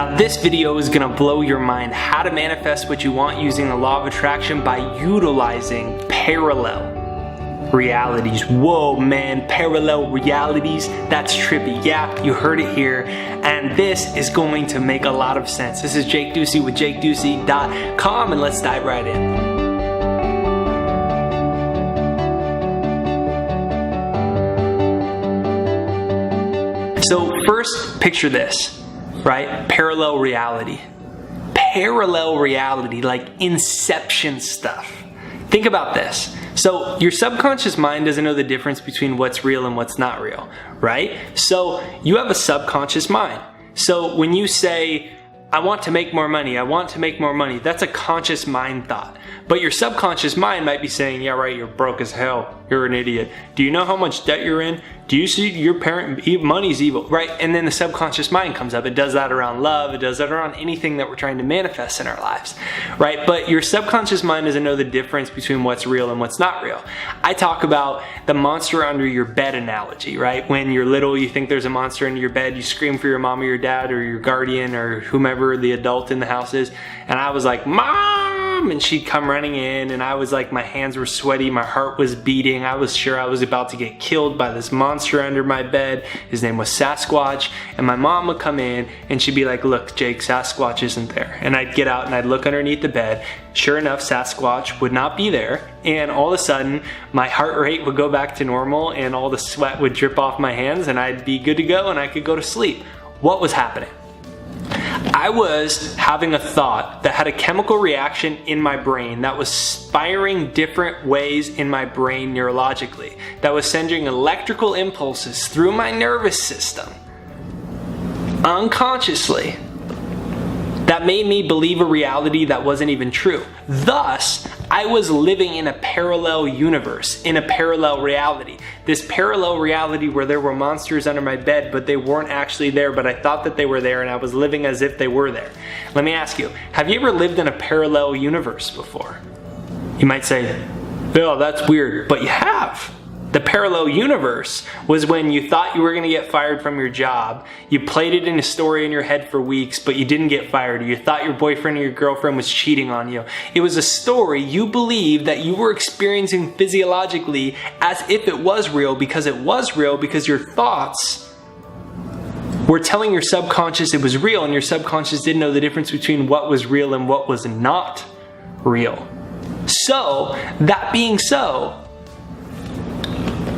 Now this video is gonna blow your mind how to manifest what you want using the law of attraction by utilizing parallel realities. Whoa man, parallel realities, that's trippy. Yeah, you heard it here, and this is going to make a lot of sense. This is Jake Ducey with JakeDucey.com, and let's dive right in. So first, picture this, right? Parallel reality. Parallel reality, like inception stuff. Think about this. So your subconscious mind doesn't know the difference between what's real and what's not real, right? So you have a subconscious mind. So when you say, I want to make more money, I want to make more money, that's a conscious mind thought. But your subconscious mind might be saying, yeah, right, you're broke as hell. You're an idiot. Do you know how much debt you're in? Do you see your parent, money's evil, right? And then the subconscious mind comes up. It does that around love. It does that around anything that we're trying to manifest in our lives, right? But your subconscious mind doesn't know the difference between what's real and what's not real. I talk about the monster under your bed analogy, right? When you're little, you think there's a monster under your bed. You scream for your mom or your dad or your guardian or whomever the adult in the house is. And I was like, Mom! And she'd come running in, and I was like, my hands were sweaty, my heart was beating. I was sure I was about to get killed by this monster under my bed. His name was Sasquatch. And my mom would come in and she'd be like, look, Jake, Sasquatch isn't there. And I'd get out and I'd look underneath the bed. Sure enough, Sasquatch would not be there. And all of a sudden, my heart rate would go back to normal and all the sweat would drip off my hands and I'd be good to go and I could go to sleep. What was happening? I was having a thought that had a chemical reaction in my brain that was firing different ways in my brain neurologically, that was sending electrical impulses through my nervous system unconsciously that made me believe a reality that wasn't even true. Thus, I was living in a parallel universe, in a parallel reality. This parallel reality where there were monsters under my bed, but they weren't actually there, but I thought that they were there, and I was living as if they were there. Let me ask you, have you ever lived in a parallel universe before? You might say, Bill, that's weird, but you have. The parallel universe was when you thought you were going to get fired from your job. You played it in a story in your head for weeks, but you didn't get fired. You thought your boyfriend or your girlfriend was cheating on you. It was a story you believed that you were experiencing physiologically as if it was real because your thoughts were telling your subconscious it was real, and your subconscious didn't know the difference between what was real and what was not real. So, that being so,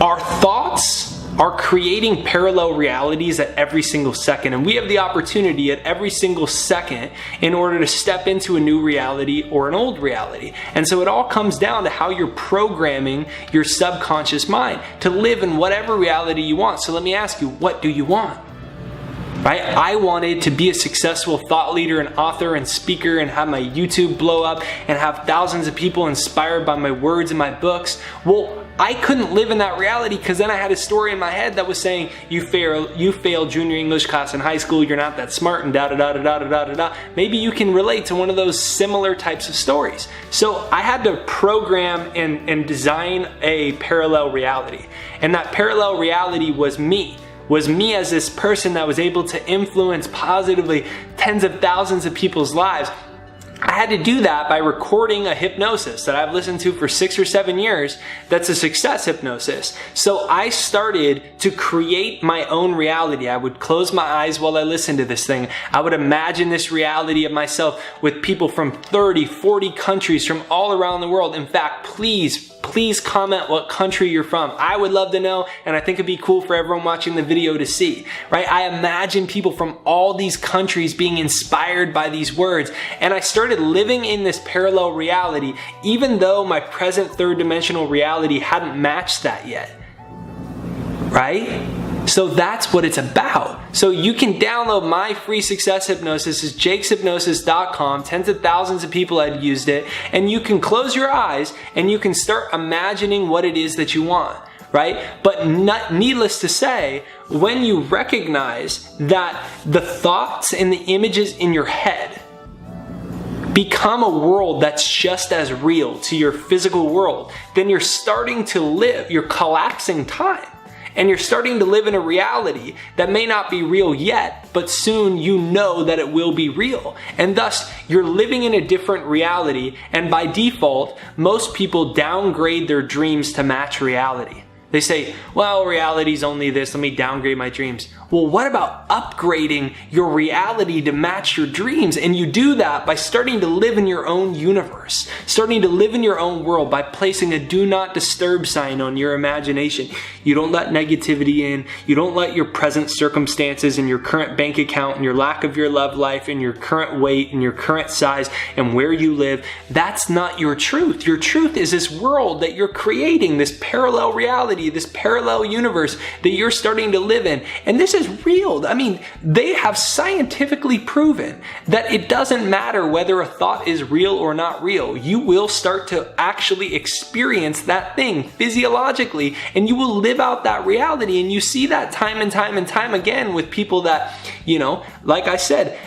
our thoughts are creating parallel realities at every single second, and we have the opportunity at every single second in order to step into a new reality or an old reality. And so it all comes down to how you're programming your subconscious mind to live in whatever reality you want. So let me ask you, what do you want? Right? I wanted to be a successful thought leader and author and speaker and have my YouTube blow up and have thousands of people inspired by my words and my books. Well, I couldn't live in that reality because then I had a story in my head that was saying, you failed junior English class in high school, you're not that smart, and da-da-da-da-da-da-da-da. Maybe you can relate to one of those similar types of stories. So I had to program and design a parallel reality. And that parallel reality was me as this person that was able to influence positively tens of thousands of people's lives. I had to do that by recording a hypnosis that I've listened to for 6 or 7 years that's a success hypnosis. So I started to create my own reality. I would close my eyes while I listened to this thing. I would imagine this reality of myself with people from 30, 40 countries from all around the world. In fact, please comment what country you're from. I would love to know, and I think it'd be cool for everyone watching the video to see, right? I imagine people from all these countries being inspired by these words, and I started living in this parallel reality, even though my present third dimensional reality hadn't matched that yet, right? So that's what it's about. So you can download my free success hypnosis. It's jakeshypnosis.com. Tens of thousands of people had used it. And you can close your eyes and you can start imagining what it is that you want, right? But needless to say, when you recognize that the thoughts and the images in your head become a world that's just as real to your physical world, then you're starting to live, you're collapsing time. And you're starting to live in a reality that may not be real yet, but soon you know that it will be real. And thus, you're living in a different reality, and by default, most people downgrade their dreams to match reality. They say, well, reality's only this, let me downgrade my dreams. Well, what about upgrading your reality to match your dreams? And you do that by starting to live in your own universe, starting to live in your own world by placing a do not disturb sign on your imagination. You don't let negativity in. You don't let your present circumstances and your current bank account and your lack of your love life and your current weight and your current size and where you live. That's not your truth. Your truth is this world that you're creating, this parallel reality, this parallel universe that you're starting to live in. And this is real. I mean, they have scientifically proven that it doesn't matter whether a thought is real or not real. You will start to actually experience that thing physiologically, and you will live out that reality. And you see that time and time and time again with people that, like I said,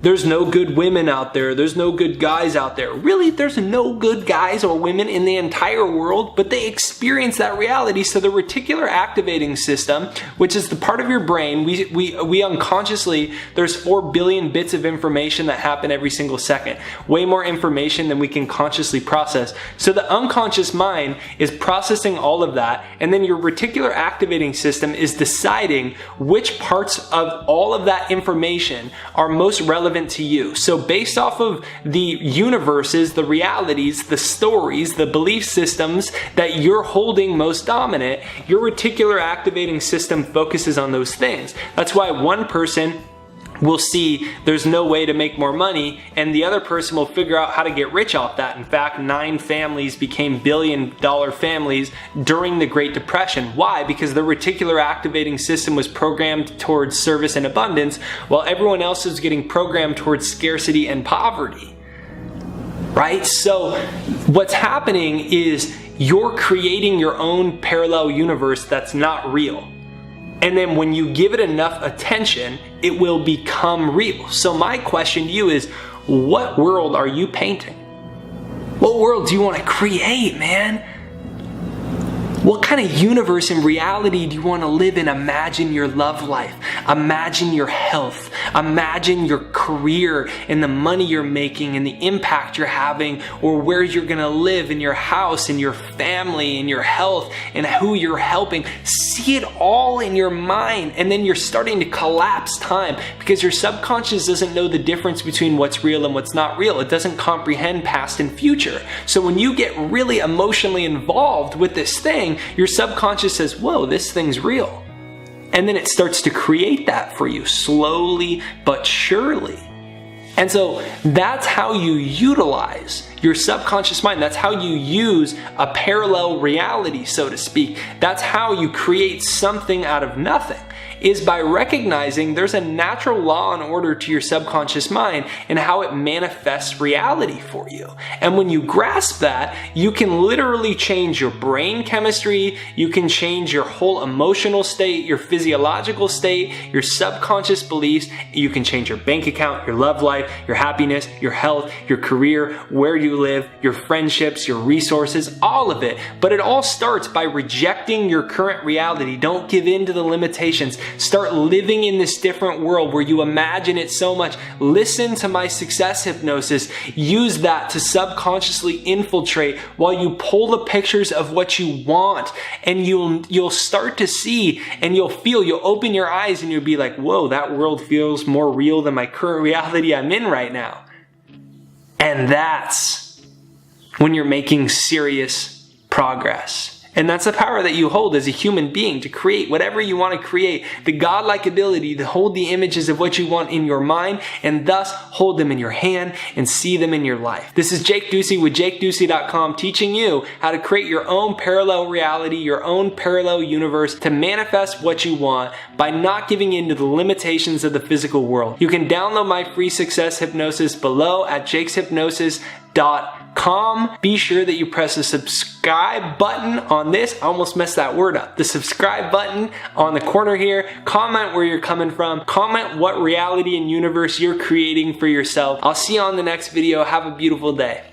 there's no good women out there. There's no good guys out there. Really, there's no good guys or women in the entire world, but they experience that reality. So the reticular activating system, which is the part of your brain, we unconsciously, there's 4 billion bits of information that happen every single second. Way more information than we can consciously process. So the unconscious mind is processing all of that, and then your reticular activating system is deciding which parts of all of that information are most relevant to you. So based off of the universes, the realities, the stories, the belief systems that you're holding most dominant, your reticular activating system focuses on those things. That's why one person will see there's no way to make more money, and the other person will figure out how to get rich off that. In fact, 9 families became billion-dollar families during the Great Depression. Why? Because the reticular activating system was programmed towards service and abundance, while everyone else is getting programmed towards scarcity and poverty. Right? So what's happening is you're creating your own parallel universe that's not real. And then when you give it enough attention, it will become real. So my question to you is, what world are you painting? What world do you want to create, man? What kind of universe and reality do you want to live in? Imagine your love life. Imagine your health. Imagine your career and the money you're making and the impact you're having, or where you're going to live in your house and your family and your health and who you're helping. See it all in your mind, and then you're starting to collapse time because your subconscious doesn't know the difference between what's real and what's not real. It doesn't comprehend past and future. So when you get really emotionally involved with this thing, your subconscious says, whoa, this thing's real. And then it starts to create that for you slowly but surely. And so that's how you utilize your subconscious mind. That's how you use a parallel reality, so to speak. That's how you create something out of nothing, is by recognizing there's a natural law and order to your subconscious mind and how it manifests reality for you. And when you grasp that, you can literally change your brain chemistry, you can change your whole emotional state, your physiological state, your subconscious beliefs, you can change your bank account, your love life, your happiness, your health, your career, where you live, your friendships, your resources, all of it. But it all starts by rejecting your current reality. Don't give in to the limitations. Start living in this different world where you imagine it so much. Listen to my success hypnosis. Use that to subconsciously infiltrate while you pull the pictures of what you want, and you'll start to see and you'll open your eyes and you'll be like, whoa, that world feels more real than my current reality I'm in right now. And that's when you're making serious progress. And that's the power that you hold as a human being to create whatever you want to create. The godlike ability to hold the images of what you want in your mind and thus hold them in your hand and see them in your life. This is Jake Ducey with JakeDucey.com, teaching you how to create your own parallel reality, your own parallel universe to manifest what you want by not giving in to the limitations of the physical world. You can download my free success hypnosis below at jakeshypnosis.com. Be sure that you press the subscribe button on this. I almost messed that word up. The subscribe button on the corner here. Comment where you're coming from. Comment what reality and universe you're creating for yourself. I'll see you on the next video. Have a beautiful day.